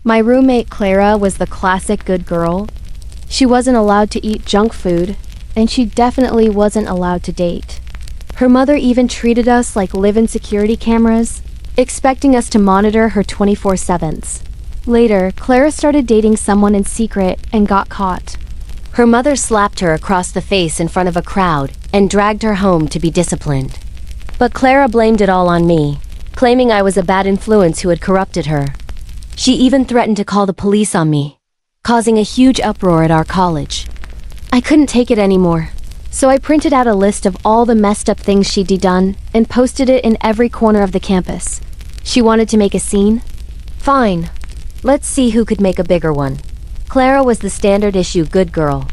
My roommate Clara was the classic good girl. She wasn't allowed to eat junk food, and she definitely wasn't allowed to date. Her mother even treated us like live-in security cameras, expecting us to monitor her 24/7s. Later, Clara started dating someone in secret and got caught. Her mother slapped her across the face in front of a crowd and dragged her home to be disciplined. But Clara blamed it all on me, claiming I was a bad influence who had corrupted her. She even threatened to call the police on me, causing a huge uproar at our college. I couldn't take it anymore, so I printed out a list of all the messed up things she'd done and posted it in every corner of the campus. She wanted to make a scene? Fine. Let's see who could make a bigger one. Clara was the standard issue good girl.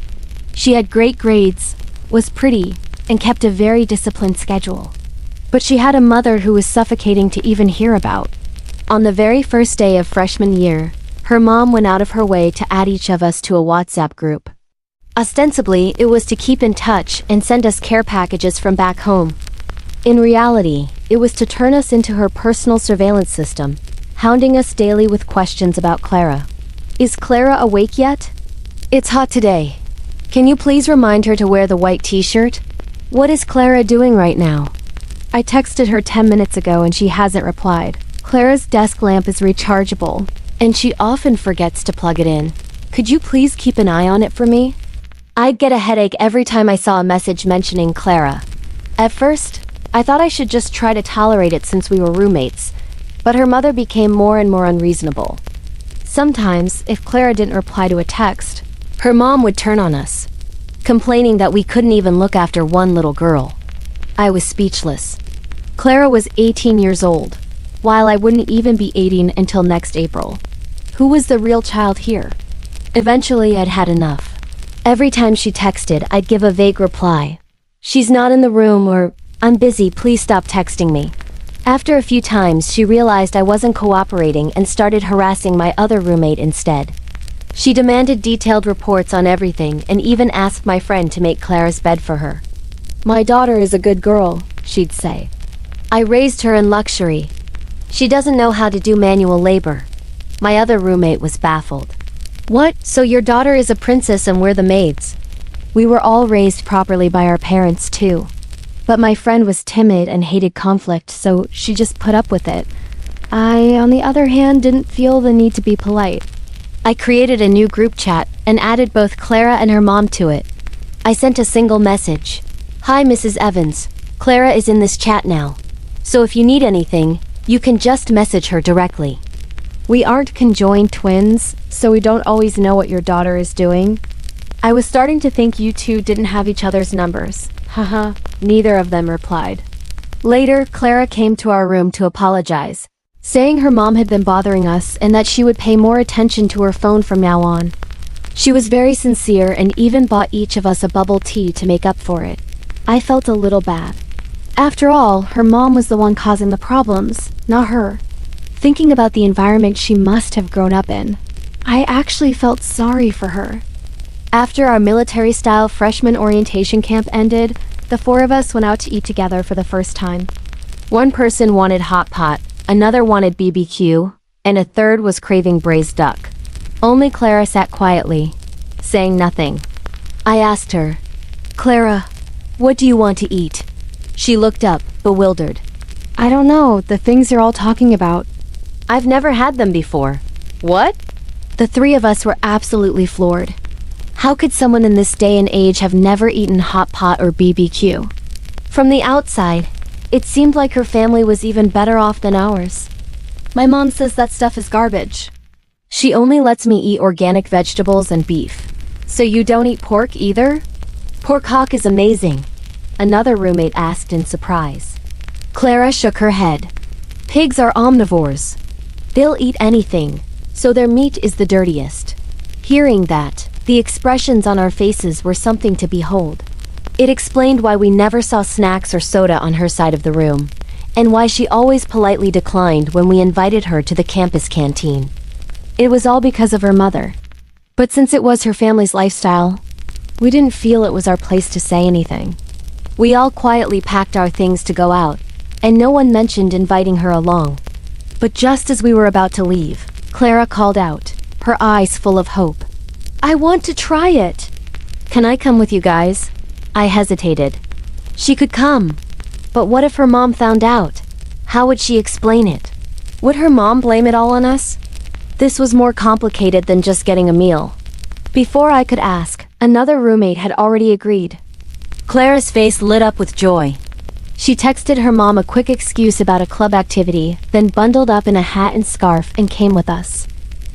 She had great grades, was pretty, and kept a very disciplined schedule. But she had a mother who was suffocating to even hear about. On the very first day of freshman year, her mom went out of her way to add each of us to a WhatsApp group. Ostensibly, it was to keep in touch and send us care packages from back home. In reality, it was to turn us into her personal surveillance system, hounding us daily with questions about Clara. Is Clara awake yet? It's hot today. Can you please remind her to wear the white t-shirt? What is Clara doing right now? I texted her 10 minutes ago and she hasn't replied. Clara's desk lamp is rechargeable, and she often forgets to plug it in. Could you please keep an eye on it for me? I'd get a headache every time I saw a message mentioning Clara. At first, I thought I should just try to tolerate it since we were roommates, but her mother became more and more unreasonable. Sometimes, if Clara didn't reply to a text, her mom would turn on us, complaining that we couldn't even look after one little girl. I was speechless. Clara was 18 years old, while I wouldn't even be 18 until next April. Who was the real child here? Eventually, I'd had enough. Every time she texted, I'd give a vague reply. She's not in the room, or I'm busy, please stop texting me. After a few times, she realized I wasn't cooperating and started harassing my other roommate instead. She demanded detailed reports on everything and even asked my friend to make Clara's bed for her. My daughter is a good girl, she'd say. I raised her in luxury. She doesn't know how to do manual labor. My other roommate was baffled. What? So your daughter is a princess and we're the maids? We were all raised properly by our parents too. But my friend was timid and hated conflict, so she just put up with it. I, on the other hand, didn't feel the need to be polite. I created a new group chat and added both Clara and her mom to it. I sent a single message. Hi, Mrs. Evans. Clara is in this chat now. So if you need anything, you can just message her directly. We aren't conjoined twins, so we don't always know what your daughter is doing. I was starting to think you two didn't have each other's numbers. Haha, neither of them replied. Later, Clara came to our room to apologize, saying her mom had been bothering us and that she would pay more attention to her phone from now on. She was very sincere and even bought each of us a bubble tea to make up for it. I felt a little bad. After all, her mom was the one causing the problems, not her. Thinking about the environment she must have grown up in, I actually felt sorry for her. After our military-style freshman orientation camp ended, the four of us went out to eat together for the first time. One person wanted hot pot, another wanted BBQ, and a third was craving braised duck. Only Clara sat quietly, saying nothing. I asked her, Clara, what do you want to eat? She looked up, bewildered. I don't know, the things you're all talking about. I've never had them before. What? The three of us were absolutely floored. How could someone in this day and age have never eaten hot pot or BBQ? From the outside, it seemed like her family was even better off than ours. My mom says that stuff is garbage. She only lets me eat organic vegetables and beef. So you don't eat pork either? Pork hock is amazing, another roommate asked in surprise. Clara shook her head. Pigs are omnivores. They'll eat anything, so their meat is the dirtiest. Hearing that, the expressions on our faces were something to behold. It explained why we never saw snacks or soda on her side of the room, and why she always politely declined when we invited her to the campus canteen. It was all because of her mother. But since it was her family's lifestyle, we didn't feel it was our place to say anything. We all quietly packed our things to go out, and no one mentioned inviting her along. But just as we were about to leave, Clara called out, her eyes full of hope. I want to try it. Can I come with you guys? I hesitated. She could come. But what if her mom found out? How would she explain it? Would her mom blame it all on us? This was more complicated than just getting a meal. Before I could ask, another roommate had already agreed. Clara's face lit up with joy. She texted her mom a quick excuse about a club activity, then bundled up in a hat and scarf and came with us.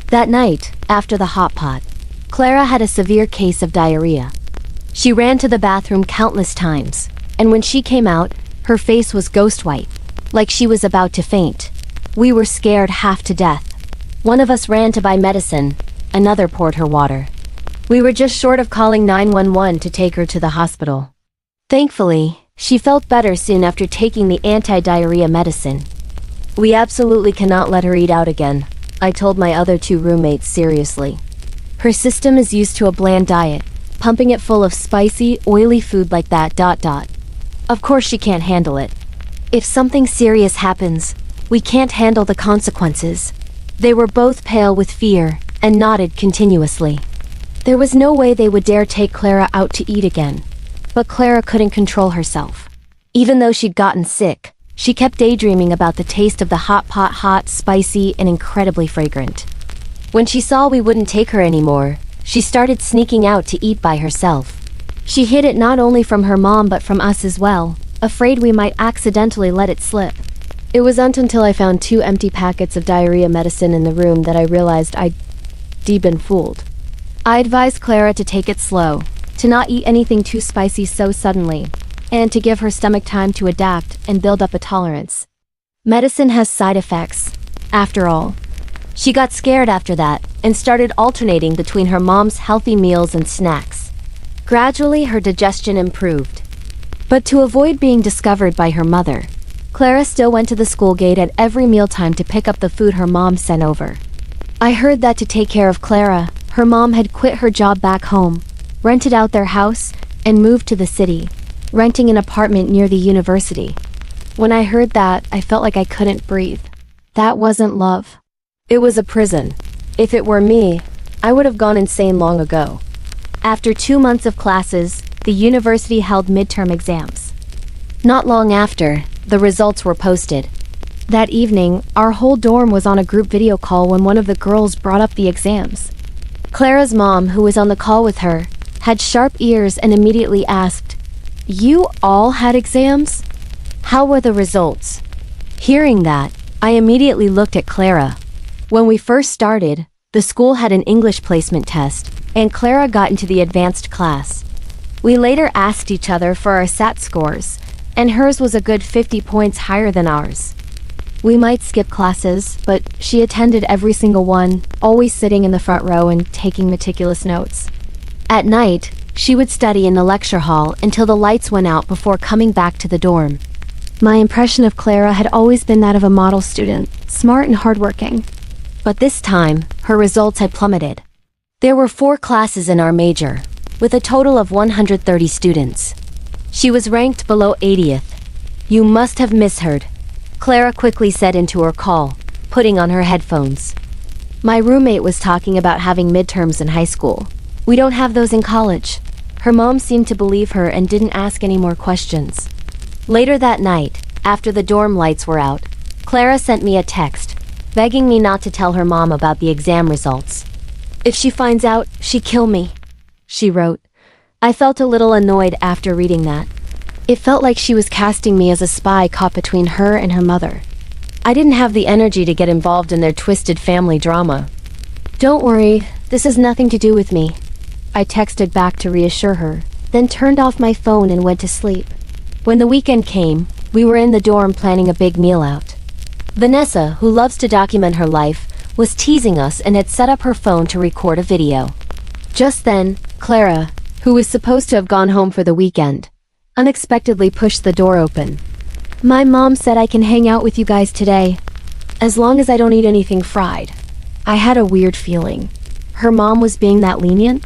That night, after the hot pot, Clara had a severe case of diarrhea. She ran to the bathroom countless times, and when she came out, her face was ghost white, like she was about to faint. We were scared half to death. One of us ran to buy medicine, another poured her water. We were just short of calling 911 to take her to the hospital. Thankfully, she felt better soon after taking the anti-diarrhea medicine. We absolutely cannot let her eat out again, I told my other two roommates seriously. Her system is used to a bland diet, pumping it full of spicy, oily food like that. Of course she can't handle it. If something serious happens, we can't handle the consequences. They were both pale with fear and nodded continuously. There was no way they would dare take Clara out to eat again. But Clara couldn't control herself. Even though she'd gotten sick, she kept daydreaming about the taste of the hot pot, hot, spicy, and incredibly fragrant. When she saw we wouldn't take her anymore, she started sneaking out to eat by herself. She hid it not only from her mom but from us as well, afraid we might accidentally let it slip. It wasn't until I found 2 empty packets of diarrhea medicine in the room that I realized I'd been fooled. I advised Clara to take it slow, to not eat anything too spicy so suddenly, and to give her stomach time to adapt and build up a tolerance. Medicine has side effects, after all. She got scared after that and started alternating between her mom's healthy meals and snacks. Gradually, her digestion improved. But to avoid being discovered by her mother, Clara still went to the school gate at every mealtime to pick up the food her mom sent over. I heard that to take care of Clara, her mom had quit her job back home, rented out their house, and moved to the city, renting an apartment near the university. When I heard that, I felt like I couldn't breathe. That wasn't love. It was a prison. If it were me, I would have gone insane long ago. After 2 months of classes, the university held midterm exams. Not long after, the results were posted. That evening, our whole dorm was on a group video call when one of the girls brought up the exams. Clara's mom, who was on the call with her, had sharp ears and immediately asked, "You all had exams? How were the results?" Hearing that, I immediately looked at Clara. When we first started, the school had an English placement test, and Clara got into the advanced class. We later asked each other for our SAT scores, and hers was a good 50 points higher than ours. We might skip classes, but she attended every single one, always sitting in the front row and taking meticulous notes. At night, she would study in the lecture hall until the lights went out before coming back to the dorm. My impression of Clara had always been that of a model student, smart and hardworking. But this time, her results had plummeted. There were 4 classes in our major, with a total of 130 students. She was ranked below 80th. "You must have misheard," Clara quickly said into her call, putting on her headphones. My roommate was talking about having midterms in high school. We don't have those in college. Her mom seemed to believe her and didn't ask any more questions. Later that night, after the dorm lights were out, Clara sent me a text, begging me not to tell her mom about the exam results. "If she finds out, she'd kill me," she wrote. I felt a little annoyed after reading that. It felt like she was casting me as a spy caught between her and her mother. I didn't have the energy to get involved in their twisted family drama. "Don't worry, this has nothing to do with me," I texted back to reassure her, then turned off my phone and went to sleep. When the weekend came, we were in the dorm planning a big meal out. Vanessa, who loves to document her life, was teasing us and had set up her phone to record a video. Just then, Clara, who was supposed to have gone home for the weekend, unexpectedly pushed the door open. "My mom said I can hang out with you guys today, as long as I don't eat anything fried." I had a weird feeling. Her mom was being that lenient?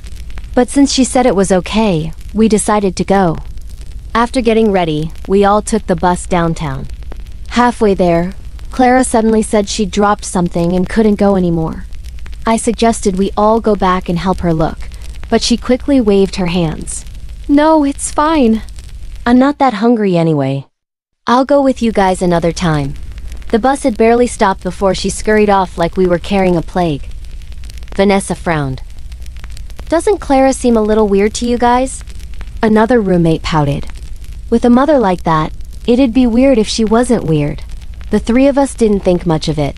But since she said it was okay, we decided to go. After getting ready, we all took the bus downtown. Halfway there, Clara suddenly said she dropped something and couldn't go anymore. I suggested we all go back and help her look, but she quickly waved her hands. No, it's fine. I'm not that hungry anyway. I'll go with you guys another time. The bus had barely stopped before she scurried off like we were carrying a plague. Vanessa frowned. Doesn't Clara seem a little weird to you guys? Another roommate pouted. With a mother like that, it'd be weird if she wasn't weird. The three of us didn't think much of it.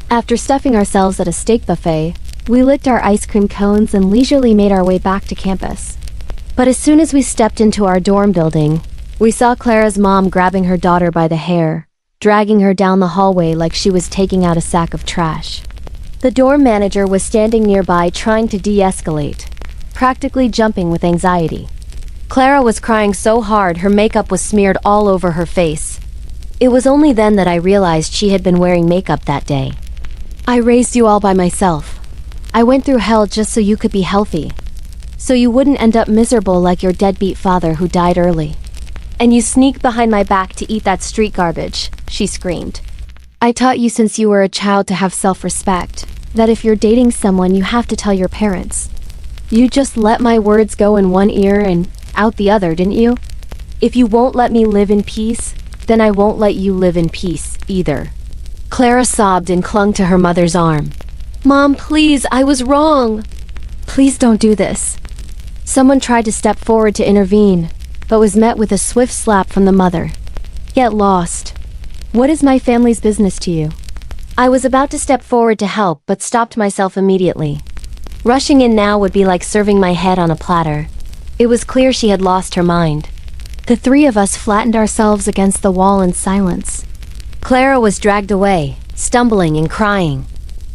After stuffing ourselves at a steak buffet, we licked our ice cream cones and leisurely made our way back to campus. But as soon as we stepped into our dorm building, we saw Clara's mom grabbing her daughter by the hair, dragging her down the hallway like she was taking out a sack of trash. The dorm manager was standing nearby trying to de-escalate, practically jumping with anxiety. Clara was crying so hard her makeup was smeared all over her face. It was only then that I realized she had been wearing makeup that day. I raised you all by myself. I went through hell just so you could be healthy. So you wouldn't end up miserable like your deadbeat father who died early. And you sneaked behind my back to eat that street garbage, she screamed. I taught you since you were a child to have self-respect, that if you're dating someone you have to tell your parents. You just let my words go in one ear and out the other, didn't you? If you won't let me live in peace, then I won't let you live in peace, either. Clara sobbed and clung to her mother's arm. Mom, please, I was wrong. Please don't do this. Someone tried to step forward to intervene, but was met with a swift slap from the mother. Get lost. What is my family's business to you? I was about to step forward to help, but stopped myself immediately. Rushing in now would be like serving my head on a platter. It was clear she had lost her mind. The three of us flattened ourselves against the wall in silence. Clara was dragged away, stumbling and crying,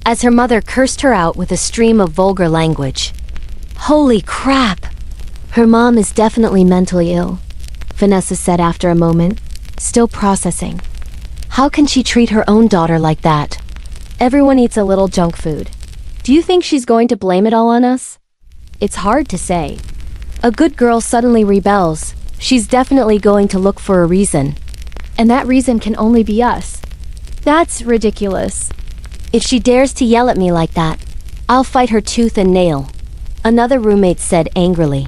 as her mother cursed her out with a stream of vulgar language. Holy crap! Her mom is definitely mentally ill, Vanessa said after a moment, still processing. How can she treat her own daughter like that? Everyone eats a little junk food. Do you think she's going to blame it all on us? It's hard to say. A good girl suddenly rebels. She's definitely going to look for a reason. And that reason can only be us. That's ridiculous. If she dares to yell at me like that, I'll fight her tooth and nail, another roommate said angrily.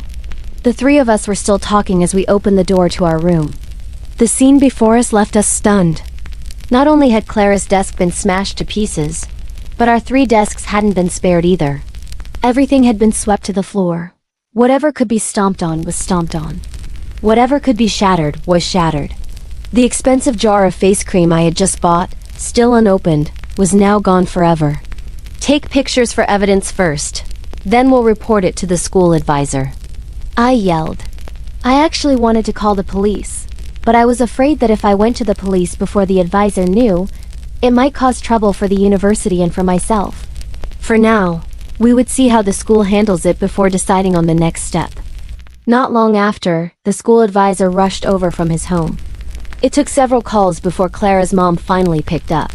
The three of us were still talking as we opened the door to our room. The scene before us left us stunned. Not only had Clara's desk been smashed to pieces, but our 3 desks hadn't been spared either. Everything had been swept to the floor. Whatever could be stomped on was stomped on. Whatever could be shattered was shattered. The expensive jar of face cream I had just bought, still unopened, was now gone forever. Take pictures for evidence first. Then we'll report it to the school advisor. I yelled. I actually wanted to call the police, but I was afraid that if I went to the police before the advisor knew, it might cause trouble for the university and for myself. For now, we would see how the school handles it before deciding on the next step. Not long after, the school advisor rushed over from his home. It took several calls before Clara's mom finally picked up.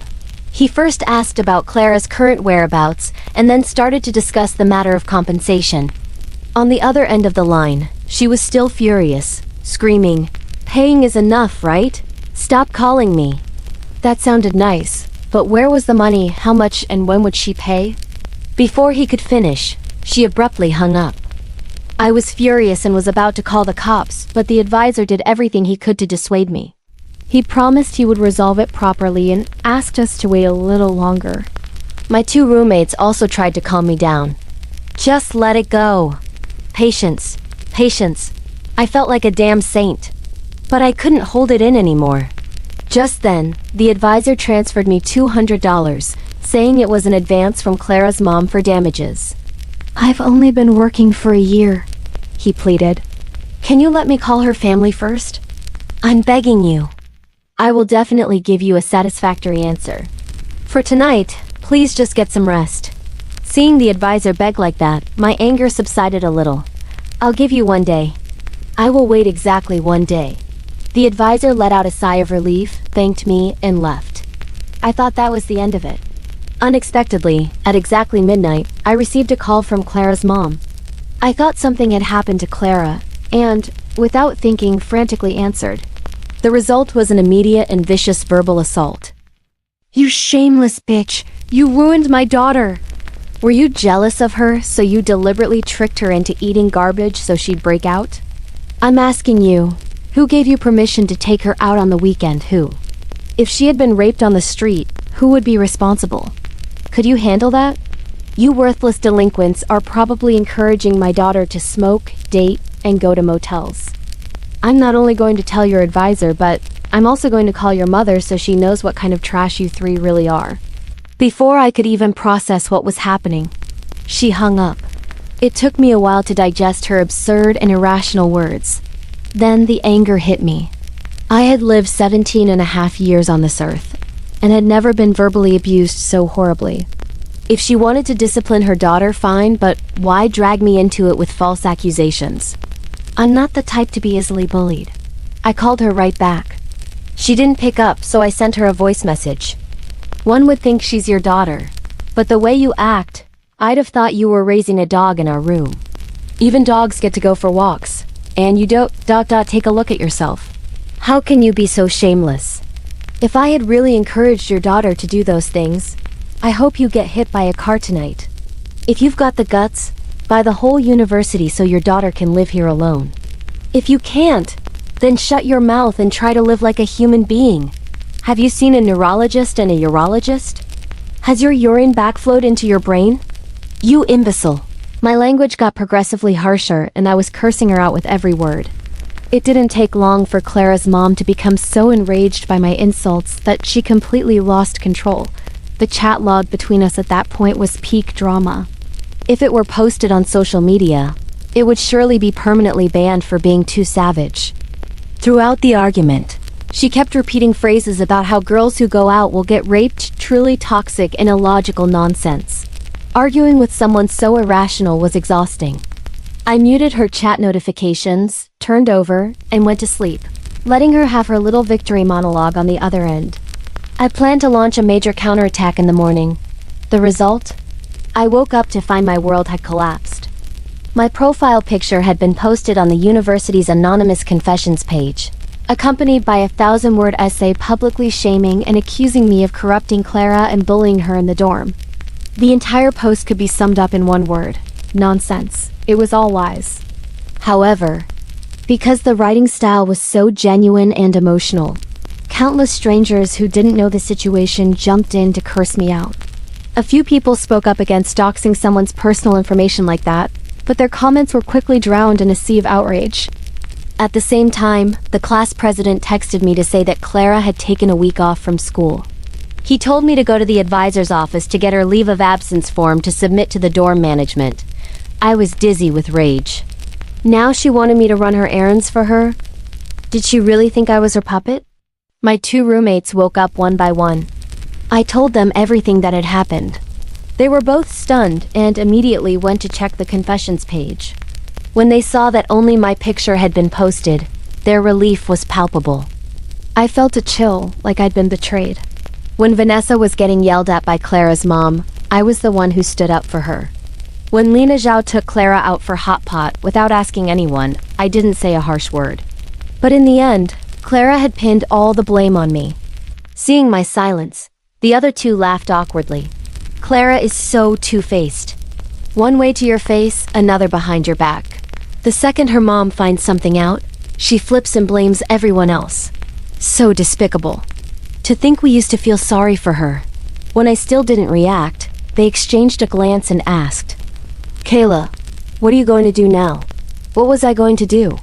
He first asked about Clara's current whereabouts and then started to discuss the matter of compensation. On the other end of the line, she was still furious, screaming, "Paying is enough, right? Stop calling me." That sounded nice, but where was the money, how much, and when would she pay? Before he could finish, she abruptly hung up. I was furious and was about to call the cops, but the advisor did everything he could to dissuade me. He promised he would resolve it properly and asked us to wait a little longer. My 2 roommates also tried to calm me down. Just let it go. Patience. Patience. I felt like a damn saint. But I couldn't hold it in anymore. Just then, the advisor transferred me $200, saying it was an advance from Clara's mom for damages. I've only been working for a year, he pleaded. Can you let me call her family first? I'm begging you. I will definitely give you a satisfactory answer. For tonight, please just get some rest. Seeing the advisor beg like that, my anger subsided a little. I'll give you 1 day. I will wait exactly 1 day. The advisor let out a sigh of relief, thanked me, and left. I thought that was the end of it. Unexpectedly, at exactly midnight, I received a call from Clara's mom. I thought something had happened to Clara, and, without thinking, frantically answered. The result was an immediate and vicious verbal assault. You shameless bitch. You ruined my daughter. Were you jealous of her, so you deliberately tricked her into eating garbage so she'd break out? I'm asking you, who gave you permission to take her out on the weekend, who? If she had been raped on the street, who would be responsible? Could you handle that? You worthless delinquents are probably encouraging my daughter to smoke, date, and go to motels. I'm not only going to tell your advisor, but I'm also going to call your mother so she knows what kind of trash you three really are. Before I could even process what was happening, she hung up. It took me a while to digest her absurd and irrational words. Then the anger hit me. I had lived 17.5 years on this earth, and had never been verbally abused so horribly. If she wanted to discipline her daughter, fine, but why drag me into it with false accusations? I'm not the type to be easily bullied. I called her right back. She didn't pick up, so I sent her a voice message. One would think she's your daughter, but the way you act, I'd have thought you were raising a dog in our room. Even dogs get to go for walks, and you don't... take a look at yourself. How can you be so shameless? If I had really encouraged your daughter to do those things, I hope you get hit by a car tonight. If you've got the guts, buy the whole university so your daughter can live here alone. If you can't, then shut your mouth and try to live like a human being. Have you seen a neurologist and a urologist? Has your urine backflowed into your brain? You imbecile. My language got progressively harsher and I was cursing her out with every word. It didn't take long for Clara's mom to become so enraged by my insults that she completely lost control. The chat log between us at that point was peak drama. If it were posted on social media, it would surely be permanently banned for being too savage. Throughout the argument, she kept repeating phrases about how girls who go out will get raped, truly toxic and illogical nonsense. Arguing with someone so irrational was exhausting. I muted her chat notifications, turned over, and went to sleep, letting her have her little victory monologue on the other end. I planned to launch a major counterattack in the morning. The result? I woke up to find my world had collapsed. My profile picture had been posted on the university's anonymous confessions page, accompanied by a 1,000-word essay publicly shaming and accusing me of corrupting Clara and bullying her in the dorm. The entire post could be summed up in one word: nonsense. It was all lies. However, because the writing style was so genuine and emotional, countless strangers who didn't know the situation jumped in to curse me out. A few people spoke up against doxing someone's personal information like that, but their comments were quickly drowned in a sea of outrage. At the same time, the class president texted me to say that Clara had taken a week off from school. He told me to go to the advisor's office to get her leave of absence form to submit to the dorm management. I was dizzy with rage. Now she wanted me to run her errands for her? Did she really think I was her puppet? My two roommates woke up one by one. I told them everything that had happened. They were both stunned and immediately went to check the confessions page. When they saw that only my picture had been posted, their relief was palpable. I felt a chill, like I'd been betrayed. When Vanessa was getting yelled at by Clara's mom, I was the one who stood up for her. When Lena Zhao took Clara out for hot pot without asking anyone, I didn't say a harsh word. But in the end, Clara had pinned all the blame on me. Seeing my silence, the other two laughed awkwardly. Clara is so two-faced. One way to your face, another behind your back. The second her mom finds something out, she flips and blames everyone else. So despicable. To think we used to feel sorry for her. When I still didn't react, they exchanged a glance and asked, "Kayla, what are you going to do now?" What was I going to do?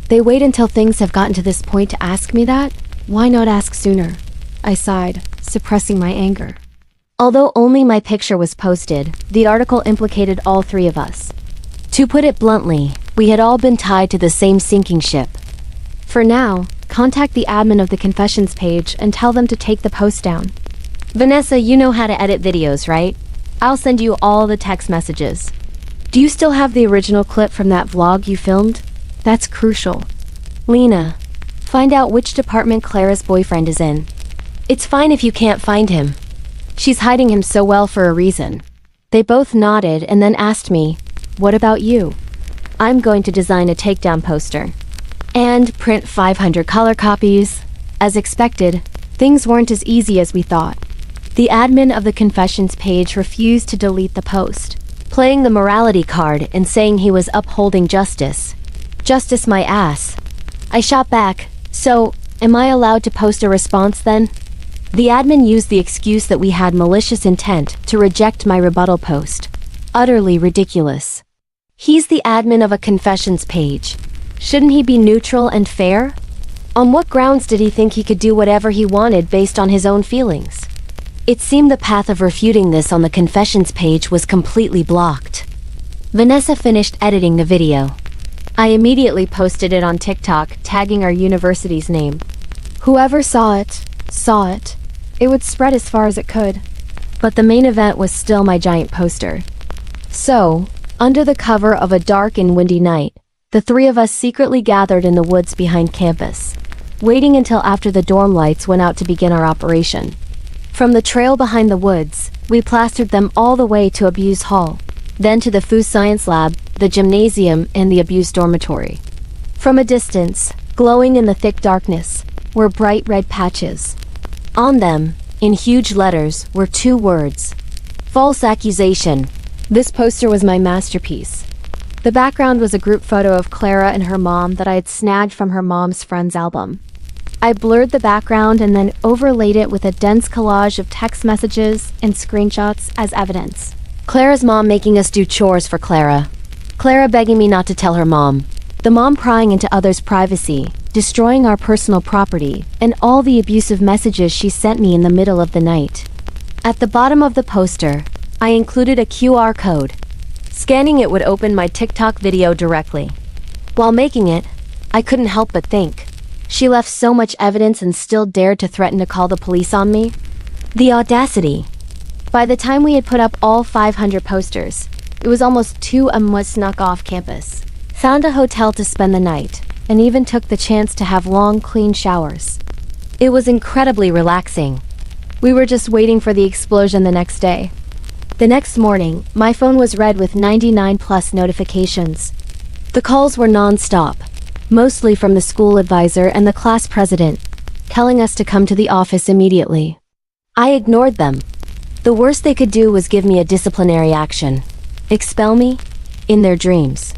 They wait until things have gotten to this point to ask me that? Why not ask sooner? I sighed, suppressing my anger. Although only my picture was posted, the article implicated all three of us. To put it bluntly, we had all been tied to the same sinking ship. For now, contact the admin of the confessions page and tell them to take the post down. Vanessa, you know how to edit videos, right? I'll send you all the text messages. Do you still have the original clip from that vlog you filmed? That's crucial. Lena, find out which department Clara's boyfriend is in. It's fine if you can't find him. She's hiding him so well for a reason. They both nodded and then asked me, "What about you?" I'm going to design a takedown poster. And print 500 color copies. As expected, things weren't as easy as we thought. The admin of the confessions page refused to delete the post, playing the morality card and saying he was upholding justice. Justice my ass. I shot back, so, am I allowed to post a response then? The admin used the excuse that we had malicious intent to reject my rebuttal post. Utterly ridiculous. He's the admin of a confessions page. Shouldn't he be neutral and fair? On what grounds did he think he could do whatever he wanted based on his own feelings? It seemed the path of refuting this on the confessions page was completely blocked. Vanessa finished editing the video. I immediately posted it on TikTok, tagging our university's name. Whoever saw it. It would spread as far as it could. But the main event was still my giant poster. So, under the cover of a dark and windy night, the three of us secretly gathered in the woods behind campus, waiting until after the dorm lights went out to begin our operation. From the trail behind the woods, we plastered them all the way to Abuse Hall, then to the food science lab, the gymnasium, and the abuse dormitory. From a distance, glowing in the thick darkness, were bright red patches. On them, in huge letters, were 2 words. False accusation. This poster was my masterpiece. The background was a group photo of Clara and her mom that I had snagged from her mom's friend's album. I blurred the background and then overlaid it with a dense collage of text messages and screenshots as evidence. Clara's mom making us do chores for Clara. Clara begging me not to tell her mom. The mom prying into others' privacy, destroying our personal property, and all the abusive messages she sent me in the middle of the night. At the bottom of the poster, I included a QR code. Scanning it would open my TikTok video directly. While making it, I couldn't help but think, she left so much evidence and still dared to threaten to call the police on me? The audacity. By the time we had put up all 500 posters, it was almost 2 a.m. was snuck off campus. Found a hotel to spend the night, and even took the chance to have long, clean showers. It was incredibly relaxing. We were just waiting for the explosion the next day. The next morning, my phone was red with 99+ notifications. The calls were non-stop, mostly from the school advisor and the class president, telling us to come to the office immediately. I ignored them. The worst they could do was give me a disciplinary action. Expel me? In their dreams.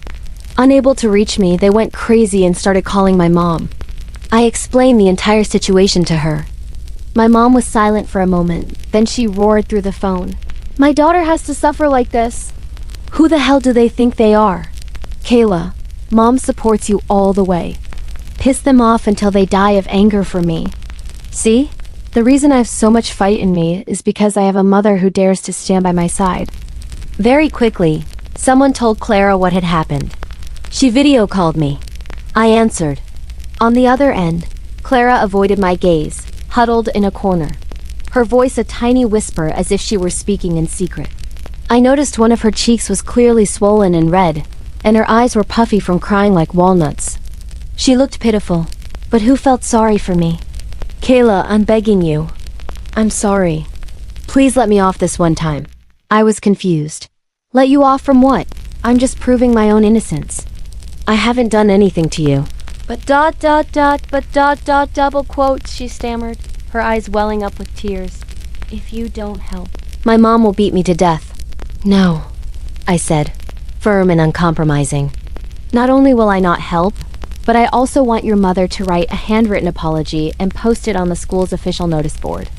Unable to reach me, they went crazy and started calling my mom. I explained the entire situation to her. My mom was silent for a moment, then she roared through the phone. My daughter has to suffer like this. Who the hell do they think they are? Kayla, Mom supports you all the way. Piss them off until they die of anger for me. See? The reason I have so much fight in me is because I have a mother who dares to stand by my side. Very quickly, someone told Clara what had happened. She video called me. I answered. On the other end, Clara avoided my gaze, huddled in a corner. Her voice a tiny whisper as if she were speaking in secret. I noticed one of her cheeks was clearly swollen and red, and her eyes were puffy from crying like walnuts. She looked pitiful, but who felt sorry for me? Kayla, I'm begging you. I'm sorry. Please let me off this one time. I was confused. Let you off from what? I'm just proving my own innocence. I haven't done anything to you. But double quotes, she stammered, her eyes welling up with tears. If you don't help, my mom will beat me to death. No, I said, firm and uncompromising. Not only will I not help, but I also want your mother to write a handwritten apology and post it on the school's official notice board.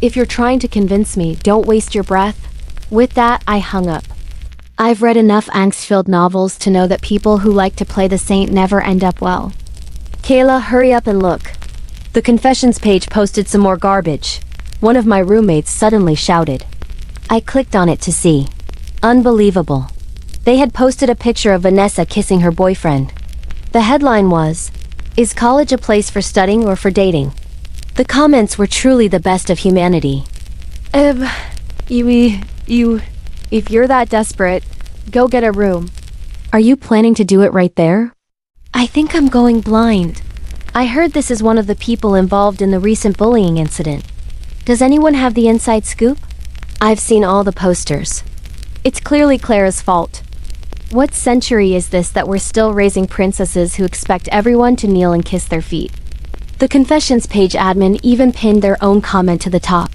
If you're trying to convince me, don't waste your breath. With that, I hung up. I've read enough angst-filled novels to know that people who like to play the saint never end up well. Kayla, hurry up and look. The confessions page posted some more garbage. One of my roommates suddenly shouted. I clicked on it to see. Unbelievable. They had posted a picture of Vanessa kissing her boyfriend. The headline was, "Is college a place for studying or for dating?" The comments were truly the best of humanity. If you're that desperate, go get a room. Are you planning to do it right there? I think I'm going blind. I heard this is one of the people involved in the recent bullying incident. Does anyone have the inside scoop? I've seen all the posters. It's clearly Clara's fault. What century is this that we're still raising princesses who expect everyone to kneel and kiss their feet? The confessions page admin even pinned their own comment to the top.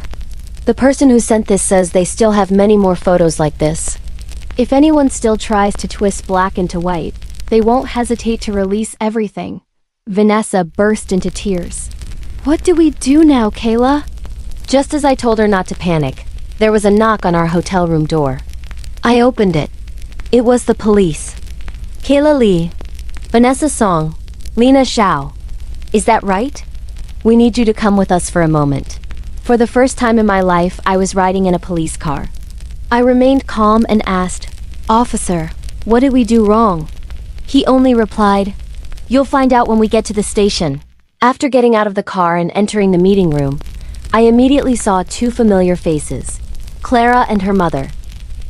The person who sent this says they still have many more photos like this. If anyone still tries to twist black into white, they won't hesitate to release everything. Vanessa burst into tears. What do we do now, Kayla? Just as I told her not to panic, there was a knock on our hotel room door. I opened it. It was the police. Kayla Lee. Vanessa Song. Lena Xiao. Is that right? We need you to come with us for a moment. For the first time in my life, I was riding in a police car. I remained calm and asked, Officer, what did we do wrong? He only replied, You'll find out when we get to the station. After getting out of the car and entering the meeting room, I immediately saw two familiar faces, Clara and her mother.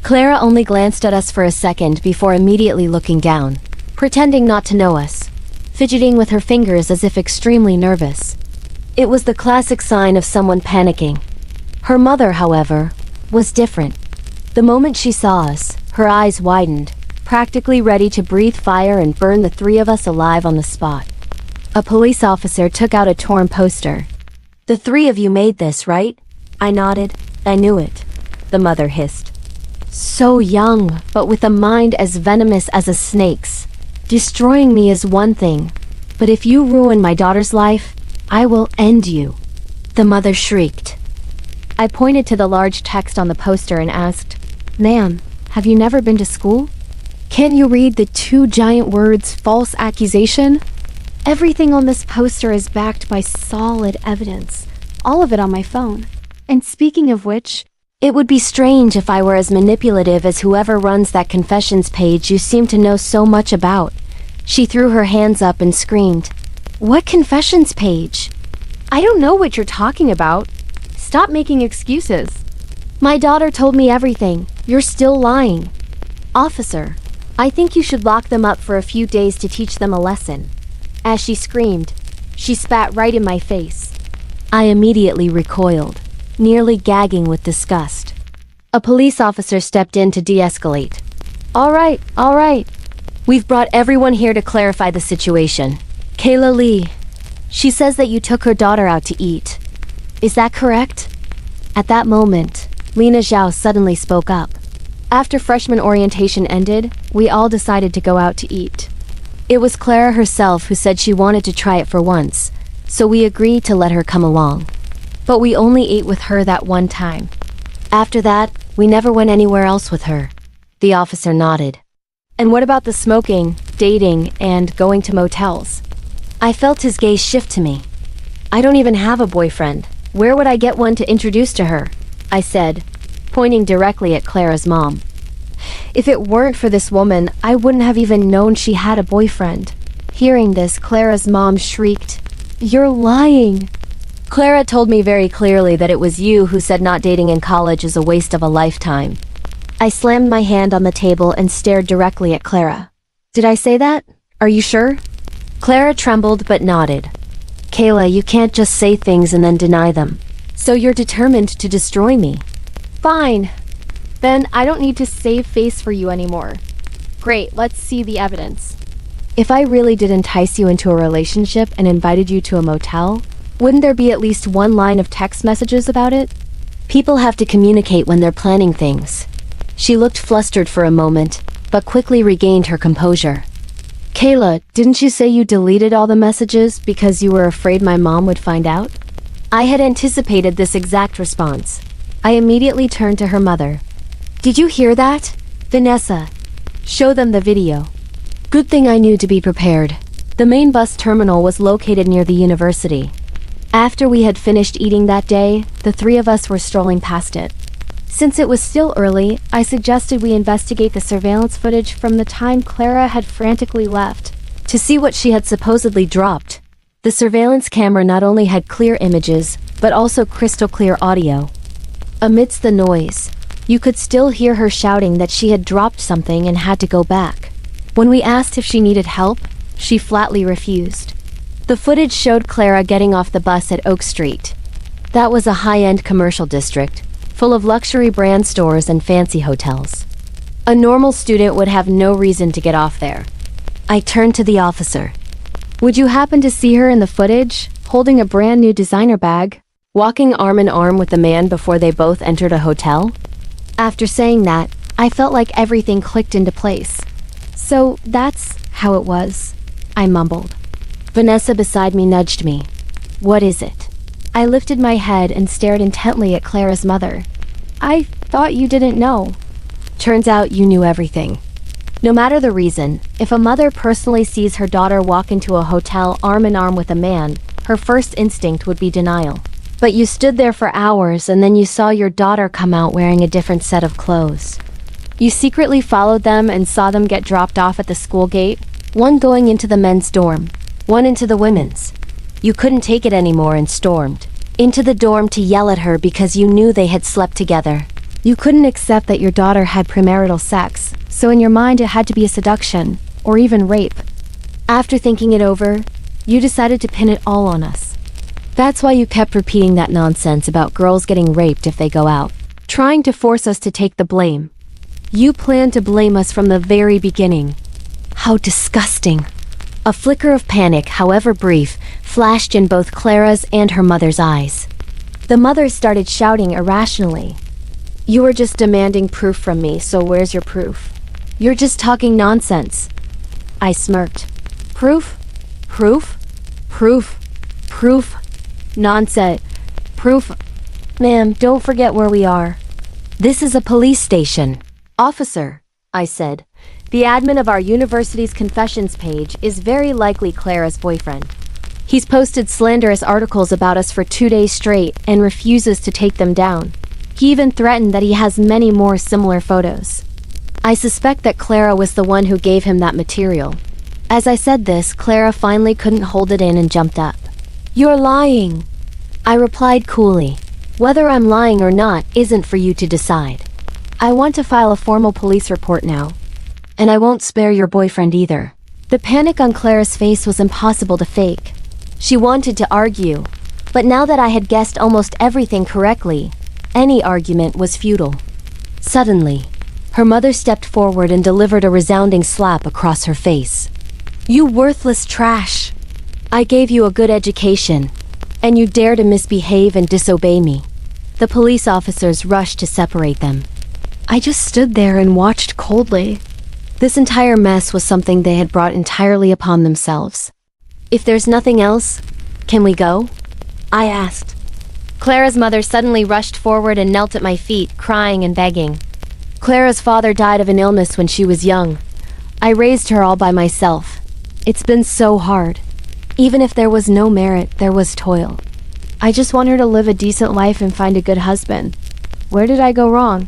Clara only glanced at us for a second before immediately looking down, pretending not to know us, fidgeting with her fingers as if extremely nervous. It was the classic sign of someone panicking. Her mother, however, was different. The moment she saw us, her eyes widened, practically ready to breathe fire and burn the three of us alive on the spot. A police officer took out a torn poster. The three of you made this, right? I nodded. I knew it. The mother hissed. So young, but with a mind as venomous as a snake's. Destroying me is one thing, but if you ruin my daughter's life, I will end you. The mother shrieked. I pointed to the large text on the poster and asked, Ma'am, have you never been to school? Can't you read the two giant words, false accusation? Everything on this poster is backed by solid evidence, all of it on my phone. And speaking of which, it would be strange if I were as manipulative as whoever runs that confessions page you seem to know so much about. She threw her hands up and screamed, What confessions page? I don't know what you're talking about. Stop making excuses. My daughter told me everything. You're still lying. Officer, I think you should lock them up for a few days to teach them a lesson. As she screamed, she spat right in my face. I immediately recoiled, nearly gagging with disgust. A police officer stepped in to de-escalate. All right. We've brought everyone here to clarify the situation. Kayla Lee, she says that you took her daughter out to eat. Is that correct? At that moment, Lena Zhao suddenly spoke up. After freshman orientation ended, we all decided to go out to eat. It was Clara herself who said she wanted to try it for once, so we agreed to let her come along. But we only ate with her that one time. After that, we never went anywhere else with her. The officer nodded. And what about the smoking, dating, and going to motels? I felt his gaze shift to me. I don't even have a boyfriend. Where would I get one to introduce to her? I said, pointing directly at Clara's mom. If it weren't for this woman, I wouldn't have even known she had a boyfriend. Hearing this, Clara's mom shrieked, You're lying. Clara told me very clearly that it was you who said not dating in college is a waste of a lifetime. I slammed my hand on the table and stared directly at Clara. Did I say that? Are you sure? Clara trembled but nodded. Kayla, you can't just say things and then deny them. So you're determined to destroy me. Fine. Then I don't need to save face for you anymore. Great, let's see the evidence. If I really did entice you into a relationship and invited you to a motel, wouldn't there be at least one line of text messages about it? People have to communicate when they're planning things. She looked flustered for a moment, but quickly regained her composure. Kayla, didn't you say you deleted all the messages because you were afraid my mom would find out? I had anticipated this exact response. I immediately turned to her mother. Did you hear that? Vanessa, show them the video. Good thing I knew to be prepared. The main bus terminal was located near the university. After we had finished eating that day, the three of us were strolling past it. Since it was still early, I suggested we investigate the surveillance footage from the time Clara had frantically left, to see what she had supposedly dropped. The surveillance camera not only had clear images, but also crystal clear audio. Amidst the noise, you could still hear her shouting that she had dropped something and had to go back. When we asked if she needed help, she flatly refused. The footage showed Clara getting off the bus at Oak Street. That was a high-end commercial district, full of luxury brand stores and fancy hotels. A normal student would have no reason to get off there. I turned to the officer. Would you happen to see her in the footage, holding a brand new designer bag? walking arm in arm with the man before they both entered a hotel? After saying that, I felt like everything clicked into place. So that's how it was, I mumbled. Vanessa beside me nudged me. What is it? I lifted my head and stared intently at Clara's mother. I thought you didn't know. Turns out you knew everything. No matter the reason, if a mother personally sees her daughter walk into a hotel arm in arm with a man, her first instinct would be denial. But you stood there for hours and then you saw your daughter come out wearing a different set of clothes. You secretly followed them and saw them get dropped off at the school gate, one going into the men's dorm, one into the women's. You couldn't take it anymore and stormed into the dorm to yell at her because you knew they had slept together. You couldn't accept that your daughter had premarital sex, so in your mind it had to be a seduction, or even rape. After thinking it over, you decided to pin it all on us. That's why you kept repeating that nonsense about girls getting raped if they go out, trying to force us to take the blame. You planned to blame us from the very beginning. How disgusting. A flicker of panic, however brief, flashed in both Clara's and her mother's eyes. The mother started shouting irrationally. You were just demanding proof from me, so where's your proof? You're just talking nonsense. I smirked. Proof? Proof? Proof? Proof? Nonsense. Proof? Ma'am, don't forget where we are. This is a police station. Officer, I said. The admin of our university's confessions page is very likely Clara's boyfriend. He's posted slanderous articles about us for 2 days straight and refuses to take them down. He even threatened that he has many more similar photos. I suspect that Clara was the one who gave him that material. As I said this, Clara finally couldn't hold it in and jumped up. You're lying. I replied coolly. Whether I'm lying or not isn't for you to decide. I want to file a formal police report now. And I won't spare your boyfriend either. The panic on Clara's face was impossible to fake. She wanted to argue, but now that I had guessed almost everything correctly, any argument was futile. Suddenly, her mother stepped forward and delivered a resounding slap across her face. You worthless trash! I gave you a good education, and you dare to misbehave and disobey me. The police officers rushed to separate them. I just stood there and watched coldly. This entire mess was something they had brought entirely upon themselves. If there's nothing else, can we go? I asked. Clara's mother suddenly rushed forward and knelt at my feet, crying and begging. Clara's father died of an illness when she was young. I raised her all by myself. It's been so hard. Even if there was no merit, there was toil. I just want her to live a decent life and find a good husband. Where did I go wrong?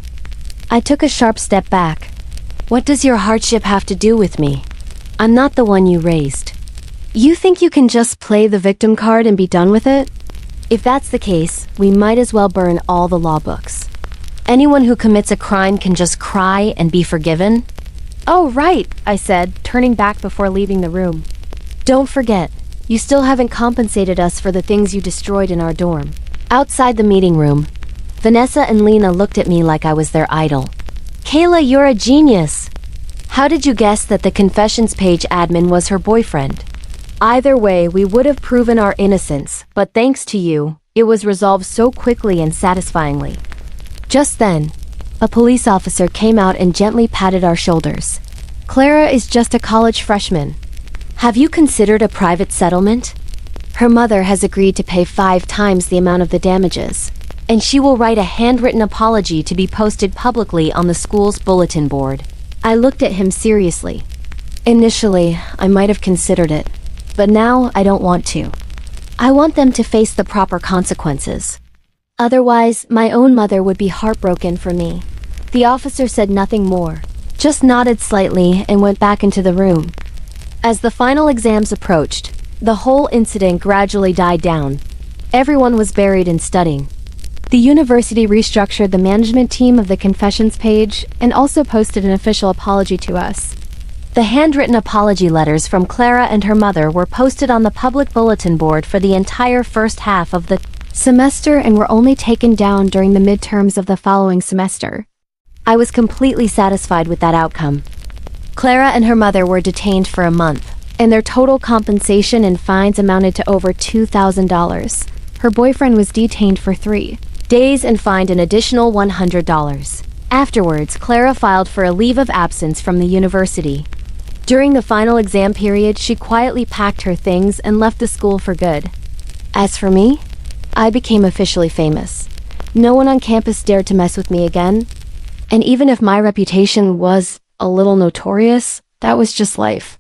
I took a sharp step back. What does your hardship have to do with me? I'm not the one you raised. You think you can just play the victim card and be done with it? If that's the case, we might as well burn all the law books. Anyone who commits a crime can just cry and be forgiven? Oh, right, I said, turning back before leaving the room. Don't forget, you still haven't compensated us for the things you destroyed in our dorm. Outside the meeting room, Vanessa and Lena looked at me like I was their idol. Kayla, you're a genius! How did you guess that the confessions page admin was her boyfriend? Either way, we would have proven our innocence, but thanks to you, it was resolved so quickly and satisfyingly. Just then, a police officer came out and gently patted our shoulders. Clara is just a college freshman. Have you considered a private settlement? Her mother has agreed to pay 5 times the amount of the damages, and she will write a handwritten apology to be posted publicly on the school's bulletin board. I looked at him seriously. Initially, I might have considered it, but now I don't want to. I want them to face the proper consequences. Otherwise, my own mother would be heartbroken for me. The officer said nothing more, just nodded slightly and went back into the room. As the final exams approached, the whole incident gradually died down. Everyone was buried in studying. The university restructured the management team of the confessions page and also posted an official apology to us. The handwritten apology letters from Clara and her mother were posted on the public bulletin board for the entire first half of the semester and were only taken down during the midterms of the following semester. I was completely satisfied with that outcome. Clara and her mother were detained for a month, and their total compensation and fines amounted to over $2,000. Her boyfriend was detained for 3 days and fined an additional $100. Afterwards, Clara filed for a leave of absence from the university. During the final exam period, she quietly packed her things and left the school for good. As for me, I became officially famous. No one on campus dared to mess with me again. And even if my reputation was a little notorious, that was just life.